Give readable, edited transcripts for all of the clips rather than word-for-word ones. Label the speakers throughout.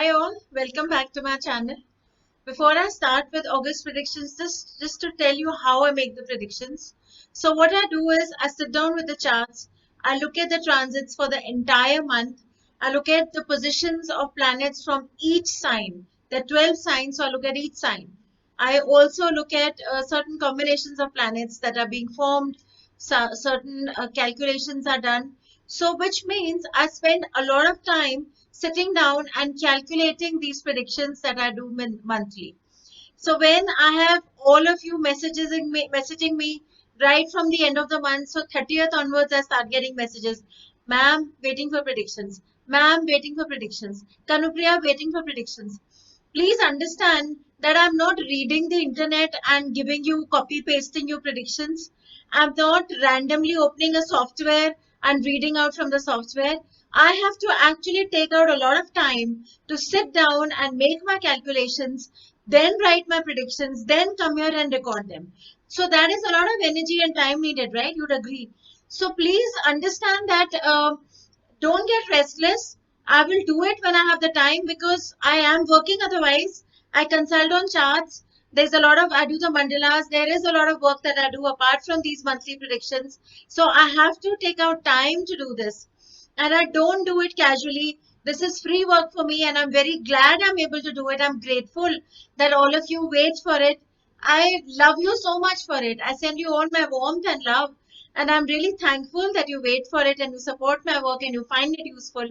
Speaker 1: Hi all, welcome back to my channel. Before I start with August predictions, just to tell you how I make the predictions. So what I do is I sit down with the charts, I look at the transits for the entire month, I look at the positions of planets from each sign. There are 12 signs, so I look at each sign. I also look at certain combinations of planets that are being formed, certain calculations are done. So which means I spend a lot of time sitting down and calculating these predictions that I do monthly. So when I have all of you messaging me right from the end of the month, so 30th onwards, I start getting messages. Ma'am, waiting for predictions. Ma'am, waiting for predictions. Kanupriya, waiting for predictions. Please understand that I'm not reading the internet and giving you copy pasting your predictions. I'm not randomly opening a software and reading out from the software. I have to actually take out a lot of time to sit down and make my calculations, then write my predictions, then come here and record them. So that is a lot of energy and time needed, right? You'd agree. So please understand that don't get restless. I will do it when I have the time because I am working otherwise. I consult on charts. There's a lot of, I do the mandalas. There is a lot of work that I do apart from these monthly predictions. So I have to take out time to do this. And I don't do it casually. This is free work for me, and I'm very glad I'm able to do it. I'm grateful that all of you wait for it. I love you so much for it. I send you all my warmth and love. And I'm really thankful that you wait for it and you support my work and you find it useful.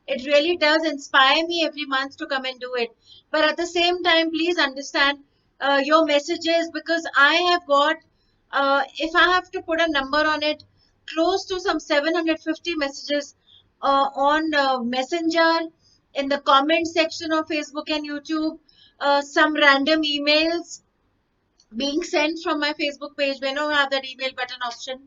Speaker 1: It really does inspire me every month to come and do it. But at the same time, please understand your messages because I have got, if I have to put a number on it, close to some 750 messages on Messenger, in the comment section of Facebook and YouTube, some random emails being sent from my Facebook page when I have that email button option,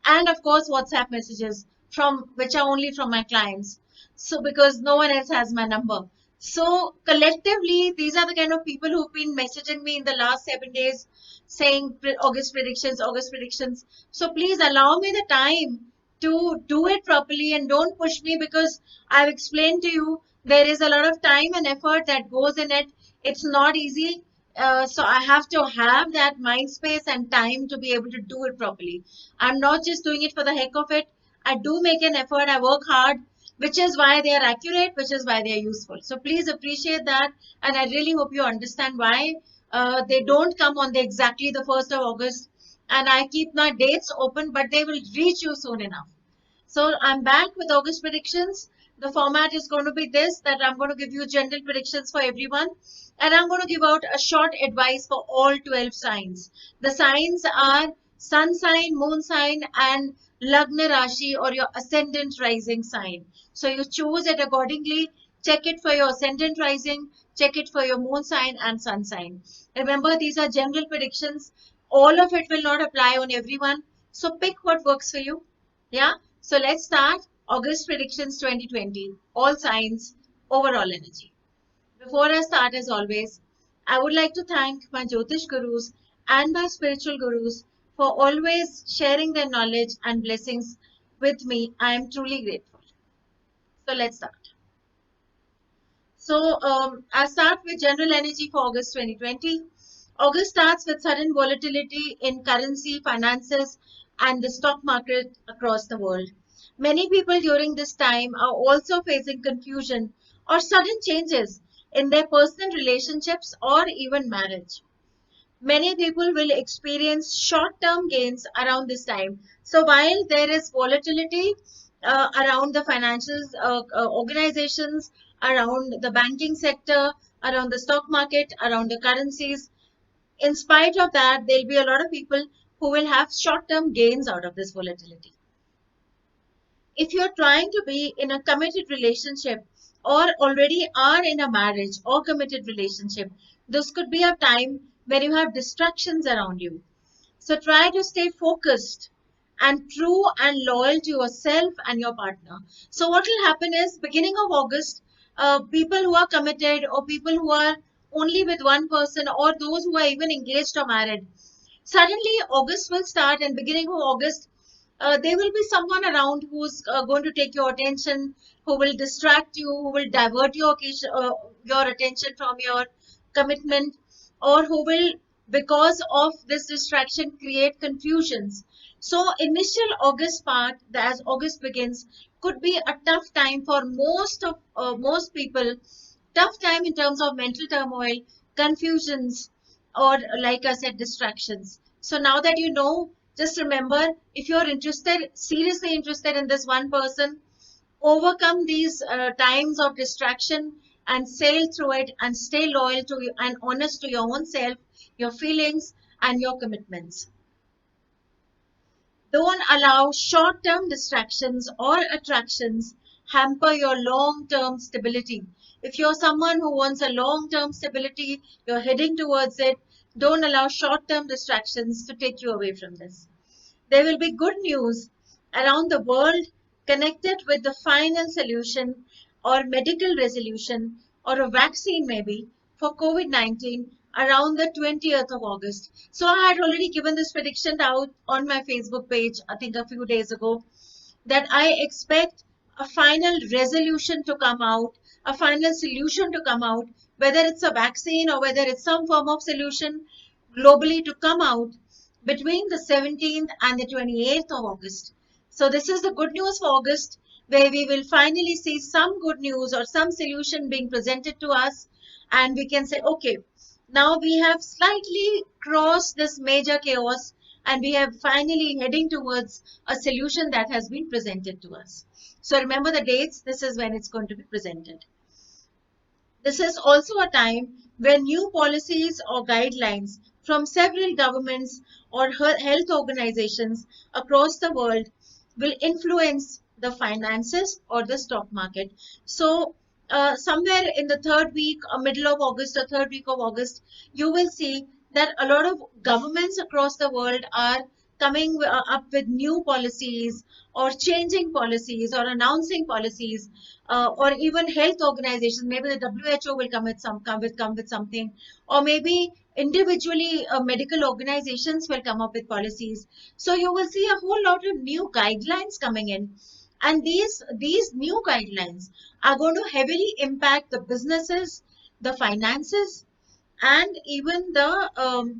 Speaker 1: and of course WhatsApp messages from which are only from my clients. So because no one else has my number. So collectively, these are the kind of people who've been messaging me in the last 7 days saying August predictions, August predictions. So please allow me the time to do it properly and don't push me because I've explained to you there is a lot of time and effort that goes in it. It's not easy, so I have to have that mind space and time to be able to do it properly. I'm not just doing it for the heck of it. I do make an effort. I work hard, which is why they are accurate, which is why they are useful. So please appreciate that. And I really hope you understand why they don't come on exactly the 1st of August. And I keep my dates open, but they will reach you soon enough. So I'm back with August predictions. The format is going to be this, that I'm going to give you general predictions for everyone. And I'm going to give out a short advice for all 12 signs. The signs are sun sign, moon sign, and Lagna Rashi or your ascendant rising sign. So you choose it accordingly. Check it for your ascendant rising, check it for your moon sign and sun sign. Remember, these are general predictions. All of it will not apply on everyone. So pick what works for you. Yeah. So let's start August predictions 2020. All signs, overall energy. Before I start, as always, I would like to thank my Jyotish gurus and my spiritual gurus for always sharing their knowledge and blessings with me. I am truly grateful. So let's start. So I'll start with general energy for August 2020. August starts with sudden volatility in currency, finances, and the stock market across the world. Many people during this time are also facing confusion or sudden changes in their personal relationships or even marriage. Many people will experience short-term gains around this time. So while there is volatility around the financial organizations, around the banking sector, around the stock market, around the currencies, in spite of that, there'll be a lot of people who will have short-term gains out of this volatility. If you're trying to be in a committed relationship or already are in a marriage or committed relationship, this could be a time where you have distractions around you. So try to stay focused and true and loyal to yourself and your partner. So what will happen is beginning of August, people who are committed or people who are only with one person or those who are even engaged or married, suddenly August will start and beginning of August, there will be someone around who's going to take your attention, who will distract you, who will divert your attention from your commitment, or who will, because of this distraction, create confusions. So initial August part, as August begins, could be a tough time for most people. Tough time in terms of mental turmoil, confusions, or like I said, distractions. So now that you know, just remember, if you're interested, seriously interested in this one person, overcome these times of distraction and sail through it and stay loyal to you and honest to your own self, your feelings, and your commitments. Don't allow short term distractions or attractions hamper your long term stability. If you're someone who wants a long term stability, you're heading towards it, don't allow short term distractions to take you away from this. There will be good news around the world connected with the final solution or medical resolution or a vaccine, maybe, for COVID-19 around the 20th of August. So I had already given this prediction out on my Facebook page, I think a few days ago, that I expect a final resolution to come out, a final solution to come out, whether it's a vaccine or whether it's some form of solution globally to come out between the 17th and the 28th of August. So this is the good news for August, where we will finally see some good news or some solution being presented to us, and we can say, okay, now we have slightly crossed this major chaos and we are finally heading towards a solution that has been presented to us. So remember the dates, this is when it's going to be presented. This is also a time when new policies or guidelines from several governments or health organizations across the world will influence the finances or the stock market. So somewhere in the third week or middle of August or third week of August, you will see that a lot of governments across the world are coming up with new policies or changing policies or announcing policies, or even health organizations. Maybe the WHO will come with something, or maybe individually medical organizations will come up with policies. So you will see a whole lot of new guidelines coming in, and these new guidelines are going to heavily impact the businesses, the finances, and even the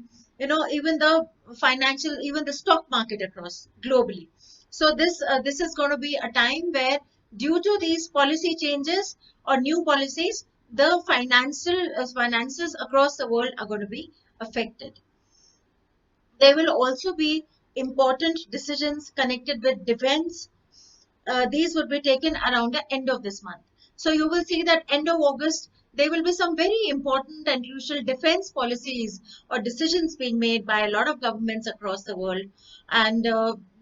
Speaker 1: even the financial, even the stock market across globally. So this is going to be a time where, due to these policy changes or new policies, the finances across the world are going to be affected. There will also be important decisions connected with defense. These would be taken around the end of this month. So you will see that end of August, there will be some very important and crucial defense policies or decisions being made by a lot of governments across the world, and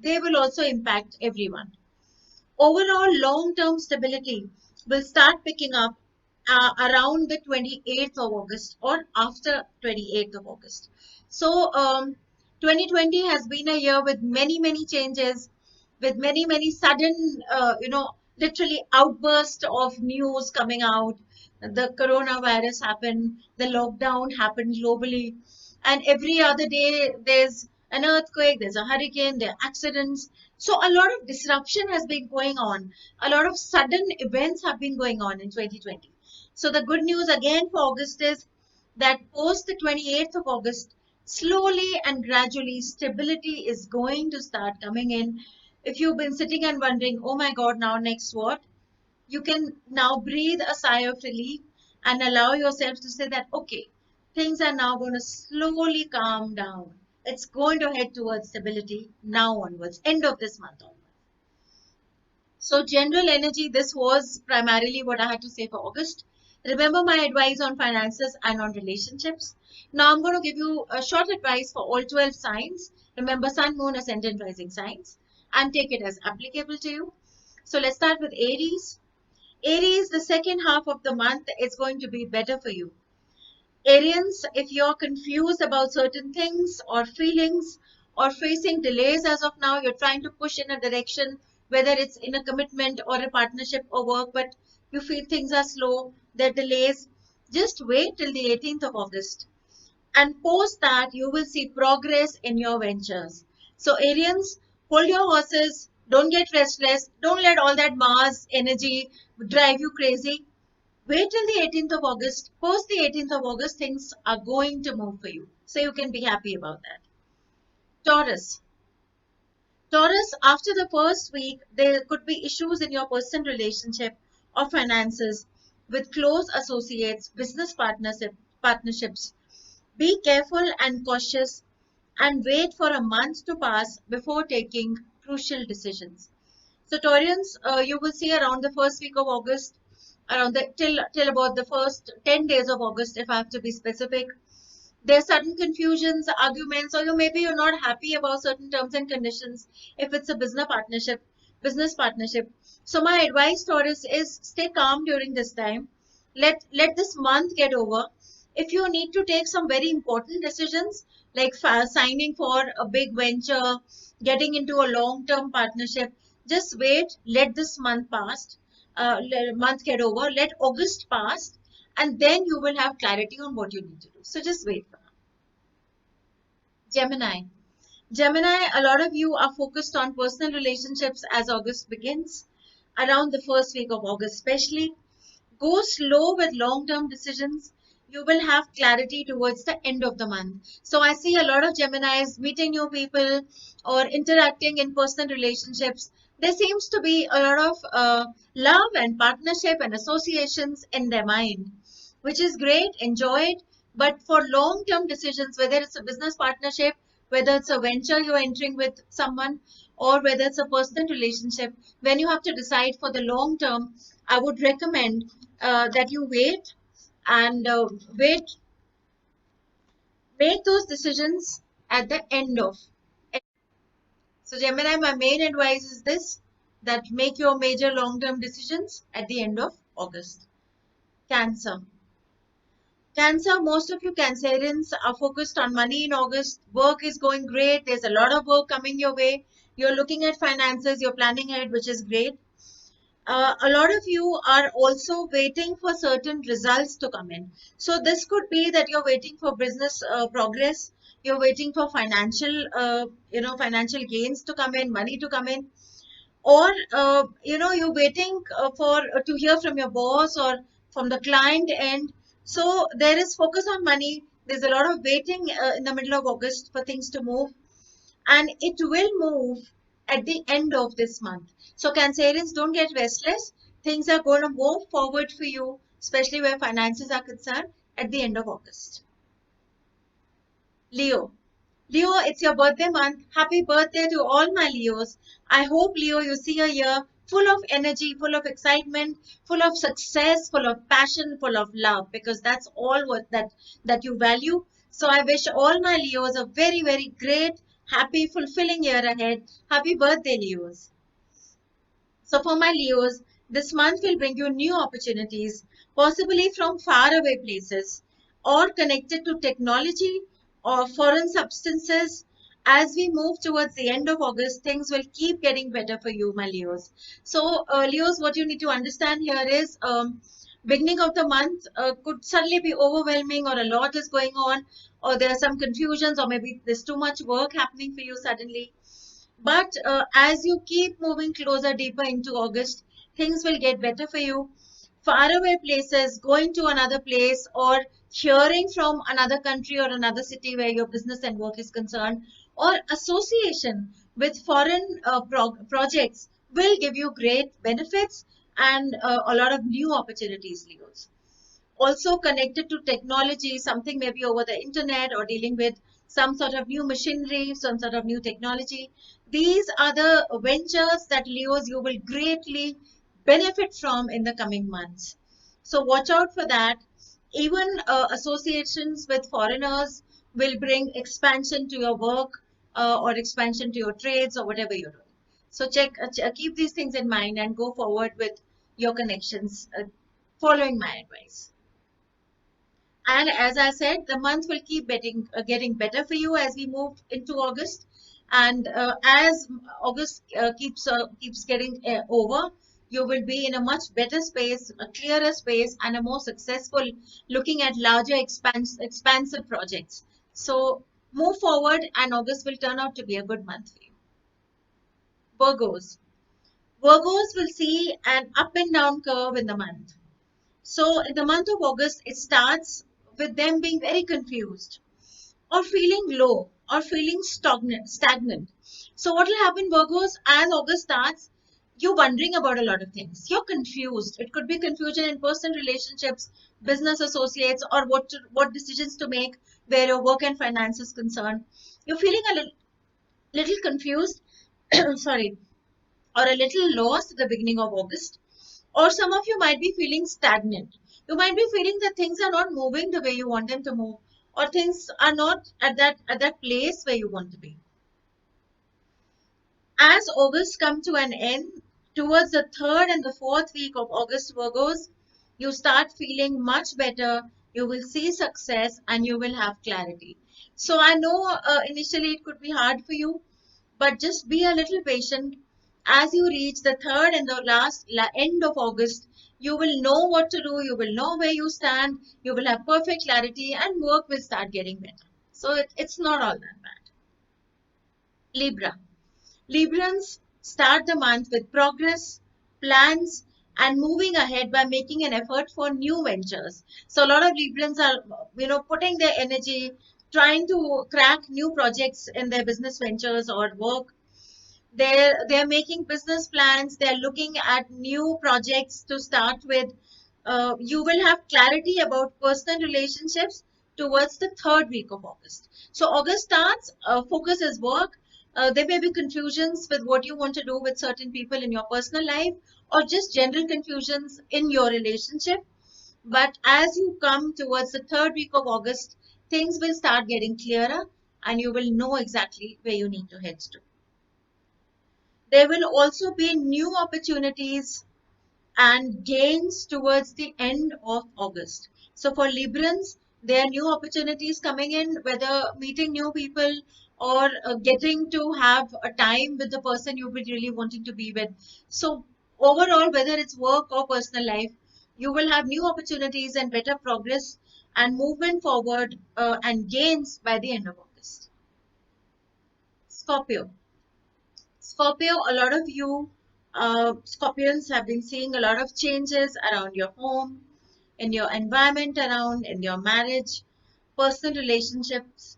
Speaker 1: they will also impact everyone. Overall, long-term stability will start picking up around the 28th of August or after 28th of August. So 2020 has been a year with many changes, with many sudden, literally outburst of news coming out. The coronavirus happened, the lockdown happened globally, and every other day there's an earthquake, there's a hurricane, there are accidents. So a lot of disruption has been going on. A lot of sudden events have been going on in 2020. So the good news again for August is that post the 28th of August, slowly and gradually stability is going to start coming in. If you've been sitting and wondering, oh my God, now next what? You can now breathe a sigh of relief and allow yourself to say that, okay, things are now going to slowly calm down. It's going to head towards stability now onwards, end of this month onwards. So general energy, this was primarily what I had to say for August. Remember my advice on finances and on relationships. Now I'm going to give you a short advice for all 12 signs. Remember sun, moon, ascendant, rising signs, and take it as applicable to you. So let's start with Aries. Aries, the second half of the month is going to be better for you. Arians, if you're confused about certain things or feelings or facing delays as of now, you're trying to push in a direction, whether it's in a commitment or a partnership or work, but you feel things are slow, there are delays, just wait till the 18th of August. And post that, you will see progress in your ventures. So Arians, Hold your horses. Don't get restless. Don't let all that Mars energy drive you crazy. Wait till the 18th of August. Post the 18th of August, things are going to move for you. So you can be happy about that. Taurus. Taurus, after the first week, there could be issues in your personal relationship or finances with close associates, business partnerships. Be careful and cautious and wait for a month to pass before taking crucial decisions. So Taurians, you will see around the first week of August, around the till about the first 10 days of August, if I have to be specific, there's sudden confusions, arguments, or maybe you're not happy about certain terms and conditions if it's a business partnership. So my advice, Taurus, is stay calm during this time. Let this month get over. If you need to take some very important decisions like signing for a big venture, getting into a long-term partnership, just wait. Let this month pass. Month get over. Let August pass, and then you will have clarity on what you need to do. So just wait for now. Gemini. Gemini, a lot of you are focused on personal relationships as August begins, around the first week of August, especially. Go slow with long-term decisions. You will have clarity towards the end of the month. So I see a lot of Geminis meeting new people or interacting in personal relationships. There seems to be a lot of love and partnership and associations in their mind, which is great. Enjoy it. But for long-term decisions, whether it's a business partnership, whether it's a venture you're entering with someone, or whether it's a personal relationship, when you have to decide for the long term, I would recommend that you wait and make those decisions at the end of. So Gemini, my main advice is this, that make your major long-term decisions at the end of August. Cancer. Cancer, most of you Cancerians are focused on money in August. Work is going great. There's a lot of work coming your way. You're looking at finances, you're planning ahead, which is great. A lot of you are also waiting for certain results to come in. So this could be that you're waiting for business progress, you're waiting for financial gains to come in, money to come in, or you're waiting for to hear from your boss or from the client end. So there is focus on money. There's a lot of waiting in the middle of August for things to move, and it will move at the end of this month. So Cancerians, don't get restless. Things are going to move forward for you, especially where finances are concerned, at the end of August. Leo. Leo, it's your birthday month. Happy birthday to all my Leos. I hope, Leo, you see a year full of energy, full of excitement, full of success, full of passion, full of love, because that's all that you value. So I wish all my Leos a very, very great, happy, fulfilling year ahead. Happy birthday, Leos. So for my Leos, this month will bring you new opportunities, possibly from faraway places or connected to technology or foreign substances. As we move towards the end of August, things will keep getting better for you, my Leos. So, Leos, what you need to understand here is beginning of the month could suddenly be overwhelming, or a lot is going on, or there are some confusions, or maybe there's too much work happening for you suddenly. But as you keep moving closer, deeper into August, things will get better for you. Faraway places, going to another place, or hearing from another country or another city where your business and work is concerned, or association with foreign projects will give you great benefits and a lot of new opportunities, Leos. Also connected to technology, something maybe over the internet or dealing with some sort of new machinery, some sort of new technology. These are the ventures that Leos you will greatly benefit from in the coming months. So watch out for that. Even associations with foreigners will bring expansion to your work or expansion to your trades or whatever you're doing. So keep these things in mind and go forward with your connections, following my advice. And as I said, the month will keep getting better for you as we move into August. And as August keeps getting over, you will be in a much better space, a clearer space, and a more successful looking at larger expansive projects. So move forward, and August will turn out to be a good month for you. Virgos. Virgos will see an up and down curve in the month. So in the month of August, it starts with them being very confused or feeling low or feeling stagnant. So what will happen, Virgos, as August starts, you're wondering about a lot of things. You're confused. It could be confusion in personal relationships, business associates, or what decisions to make where your work and finance is concerned. You're feeling a little confused, sorry, or a little lost at the beginning of August. Or some of you might be feeling stagnant. You might be feeling that things are not moving the way you want them to move, or things are not at that place where you want to be. As August comes to an end, towards the third and the fourth week of August, Virgos, you start feeling much better. You will see success and you will have clarity. So I know initially it could be hard for you, but just be a little patient. As you reach the third and the last end of August, you will know what to do. You will know where you stand. You will have perfect clarity and work will start getting better. So it's not all that bad. Libra. Librans start the month with progress, plans, and moving ahead by making an effort for new ventures. So a lot of Librans are, putting their energy trying to crack new projects in their business ventures or work. They're making business plans. They're looking at new projects to start with. You will have clarity about personal relationships towards the third week of August. So August starts, focus is work. There may be confusions with what you want to do with certain people in your personal life, or just general confusions in your relationship. But as you come towards the third week of August, things will start getting clearer and you will know exactly where you need to head to. There will also be new opportunities and gains towards the end of August. So for Librans, there are new opportunities coming in, whether meeting new people or getting to have a time with the person you've been really wanting to be with. So overall, whether it's work or personal life, you will have new opportunities and better progress and movement forward and gains by the end of August. Scorpio. Scorpio, a lot of you Scorpions have been seeing a lot of changes around your home, in your environment around, in your marriage, personal relationships.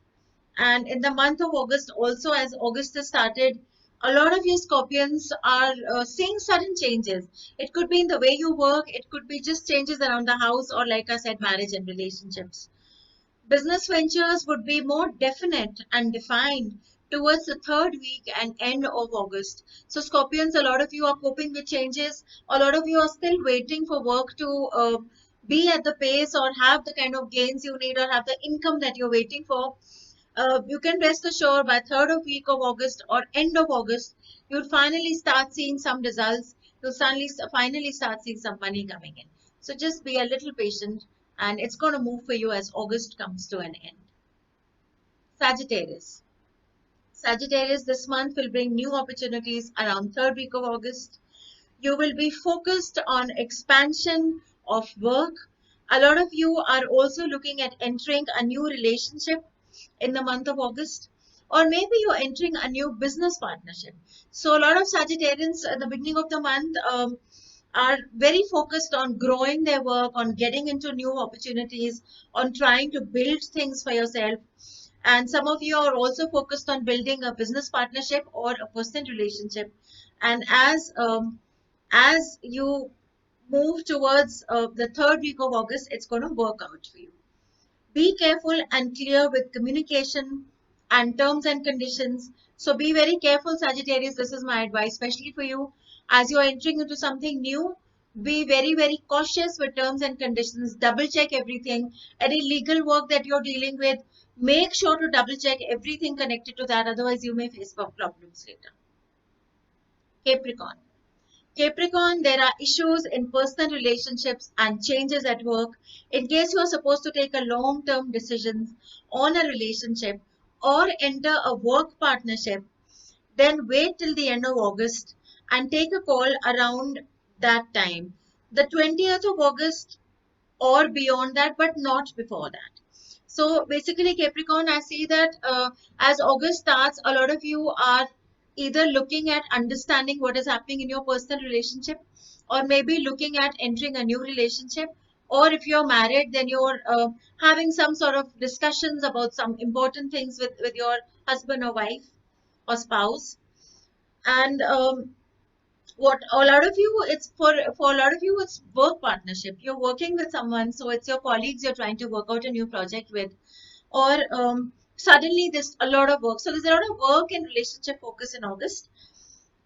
Speaker 1: And in the month of August, also as August has started, a lot of you Scorpions are seeing sudden changes. It could be in the way you work, it could be just changes around the house, or like I said, marriage and relationships. Business ventures would be more definite and defined towards the third week and end of August. So, Scorpions, a lot of you are coping with changes. A lot of you are still waiting for work to be at the pace or have the kind of gains you need or have the income that you're waiting for. You can rest assured by third of week of August or end of August, you'll finally start seeing some results. You'll finally start seeing some money coming in. So just be a little patient and it's going to move for you as August comes to an end. Sagittarius. Sagittarius this month will bring new opportunities around third week of August. You will be focused on expansion of work. A lot of you are also looking at entering a new relationship in the month of August, or maybe you're entering a new business partnership. So a lot of Sagittarians at the beginning of the month are very focused on growing their work, on getting into new opportunities, on trying to build things for yourself. And some of you are also focused on building a business partnership or a personal relationship. And as you move towards the third week of August, it's going to work out for you. Be careful and clear with communication and terms and conditions. So be very careful, Sagittarius. This is my advice, especially for you. As you're entering into something new, be very, very cautious with terms and conditions. Double check everything. Any legal work that you're dealing with, make sure to double check everything connected to that. Otherwise, you may face problems later. Capricorn. Capricorn, there are issues in personal relationships and changes at work. In case you are supposed to take a long-term decisions on a relationship or enter a work partnership, then wait till the end of August and take a call around that time. The 20th of August or beyond that, but not before that. So basically, Capricorn, I see that as August starts, a lot of you are either looking at understanding what is happening in your personal relationship, or maybe looking at entering a new relationship, or if you're married, then you're having some sort of discussions about some important things with your husband or wife or spouse. And what a lot of you, it's for a lot of you, it's work partnership. You're working with someone, so it's your colleagues you're trying to work out a new project with, or suddenly there's a lot of work. So there's a lot of work and relationship focus in August.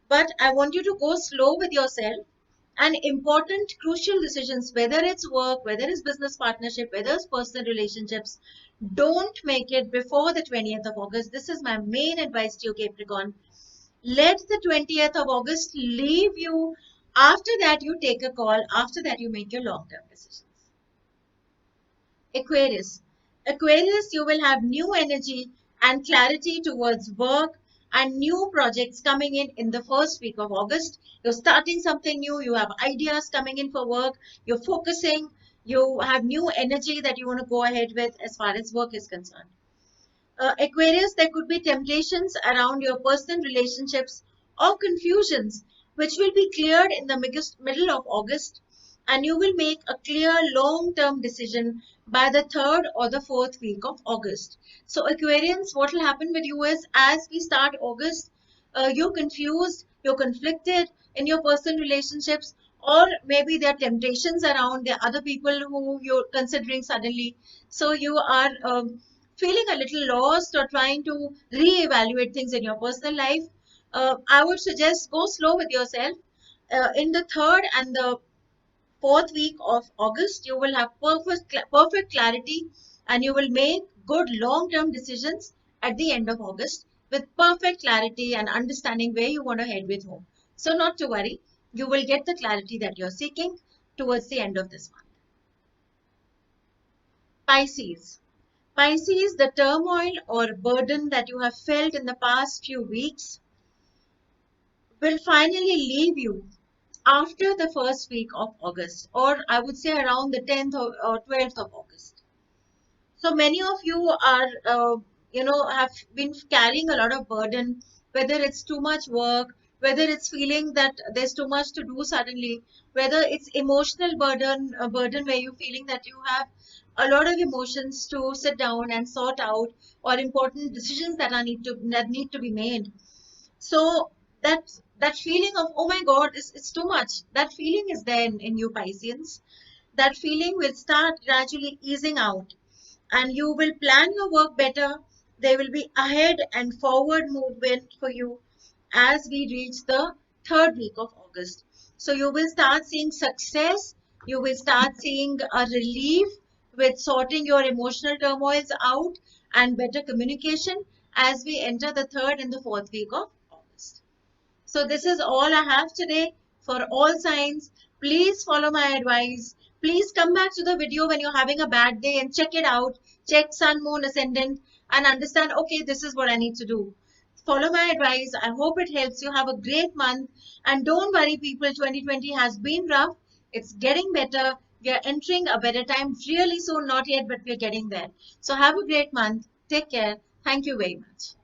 Speaker 1: But I want you to go slow with yourself, and important crucial decisions, whether it's work, whether it's business partnership, whether it's personal relationships, don't make it before the 20th of August. This is my main advice to you, Capricorn. Let the 20th of August leave you. After that, you take a call. After that, you make your long-term decisions. Aquarius. Aquarius, you will have new energy and clarity towards work and new projects coming in the first week of August. You're starting something new. You have ideas coming in for work. You're focusing. You have new energy that you want to go ahead with as far as work is concerned. Aquarius, there could be temptations around your personal relationships or confusions, which will be cleared in the middle of August, and you will make a clear long-term decision by the third or the fourth week of August. So, Aquarians, what will happen with you is, as we start August, you're confused, you're conflicted in your personal relationships, or maybe there are temptations around, there are other people who you're considering suddenly. So, you are feeling a little lost or trying to reevaluate things in your personal life. I would suggest go slow with yourself. In the third and the fourth week of August, you will have perfect clarity, and you will make good long-term decisions at the end of August with perfect clarity and understanding where you want to head with home. So not to worry, you will get the clarity that you're seeking towards the end of this month. Pisces. Pisces, the turmoil or burden that you have felt in the past few weeks will finally leave you after the first week of August, or I would say around the 10th or 12th of August. So many of you are, have been carrying a lot of burden, whether it's too much work, whether it's feeling that there's too much to do suddenly, whether it's emotional burden, a burden where you're feeling that you have a lot of emotions to sit down and sort out, or important decisions that need to be made. So that feeling of, oh my God, it's too much. That feeling is there in you, Pisceans. That feeling will start gradually easing out, and you will plan your work better. There will be ahead and forward movement for you as we reach the third week of August. So you will start seeing success. You will start seeing a relief with sorting your emotional turmoils out and better communication as we enter the third and the fourth week of August. So this is all I have today for all signs. Please follow my advice. Please come back to the video when you're having a bad day and check it out. Check Sun, Moon, Ascendant and understand, okay, this is what I need to do. Follow my advice. I hope it helps you. Have a great month. And don't worry, people, 2020 has been rough. It's getting better. We are entering a better time really soon. Not yet, but we're getting there. So have a great month. Take care. Thank you very much.